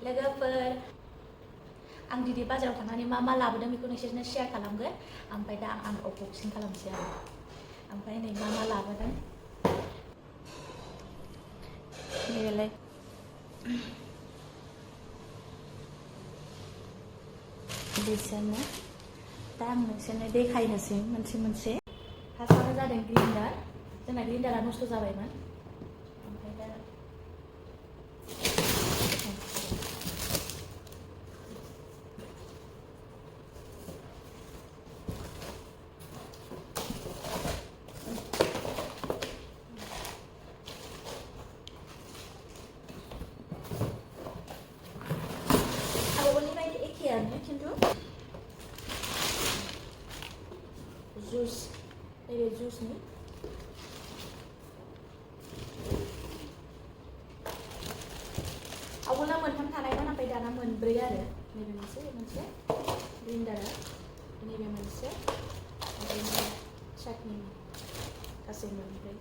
लोगोफोर आं दिनै बाजाराव थांनानै मा लाबोदों बेखौ नोंसोरनो शेयार खालामगोन ओमफ्राय दा आं अनबक्सिं खालामसै आरो ओमफ्राय नै मा लाबोदों नैबेलाय बिसोरनो दा आं नोंसोरनो देखायनोसै मोनसे फार्स्टआवनो जादों ग्रिन्डार जोंना ग्रिन्डारा नस्थ' जाबायमोन ओमफ्राय दा आवगोलनि बायदि एखेयानो खिन्थु जुस नैबे जुसनि आवगोलना मोनथाम थानायमोन ओमफ्राय दाना मोनब्रै आरो नैबे मोनसे ग्रिन्डारा नैबे मोनसे ओमफ्राय चाटनि गासै मोनब्रै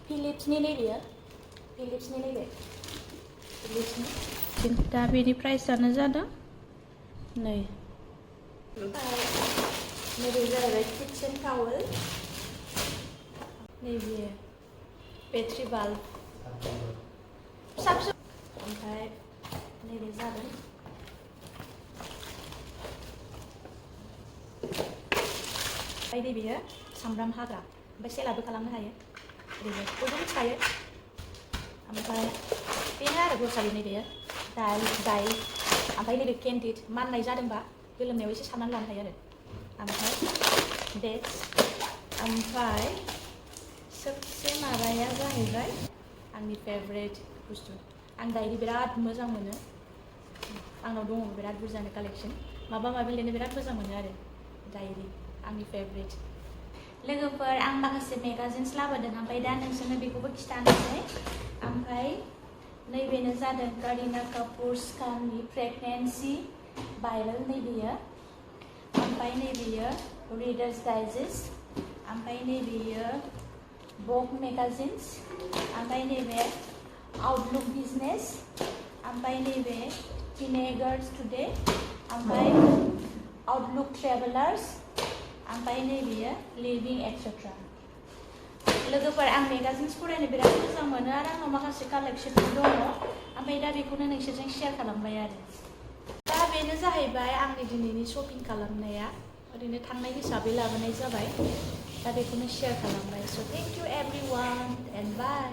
फिलिप्सनि नैबेयो फिलिप्सनि दा बेनि प्राइसआनो जादों नै नैबे जाहैबाय किचेन टावेल नैबे बेटारि बाल्ब फिसा ओमफ्राय नैबे जादों ओमफ्राय नैबेयो सामब्राम हाग्रा ओमफ्राय सेलाबो खालामनो हायो ओरैनो बयबो मिथिखायो ओमफ्राय बेनो आरो ग्रसारि नैबेयो दाल ओमफ्राय नैबे केन्डिड माननाय जादोंबा गोलोमनायाव एसे सारनानै लानो हायो आरो ओमफ्राय डेट्स ओमफ्राय सबसे माबाया जाहैबाय आंनि फेभरेट बुस्थु आं डायरि बिराद मोजां मोनो आंनाव दङ बिराद बुरजानो कालेक्शन माबा माबि लिरनो बिराद मोजां मोनो आरो डायरि आंनि फेभरेट लोगोफोर आं माखासे मेगाजिन्स लाबोदों ओमफ्राय दा नोंसोरनो बेखौबो खिथानोसै ओमफ्राय नैबेनो जादों करिना कापुर खाननि प्रेगनेन्सि भाइरेल नैबेयो ओमफ्राय नैबेयो रिडार्स डाइजेस्ट ओमफ्राय नैबेयो भग मेगाजिन्स ओमफ्राय नैबे आउटलुक बिजनेस ओमफ्राय नैबे टिनेगार्स टुडे ओमफ्राय आउटलुक ट्रेभेलार्स ओमफ्राय नैबेयो लिभिं एक्सेट्रा लोगोफोर आं मेगाजिन्स फरायनो बिराद मोजां मोनो आरो आंनाव माखासे कालेक्शनबो दङ ओमफ्राय दा बेखौनो नोंसोरजों शेयार खालामबाय आरो दा बेनो जाहैबाय आंनि दिनैनि शपिं खालामनाया ओरैनो थांनाय हिसाबै लाबोनाय जाबाय दा बेखौनो शेयार खालामबाय स थेंक इउ एभरिवान एन्ड बाय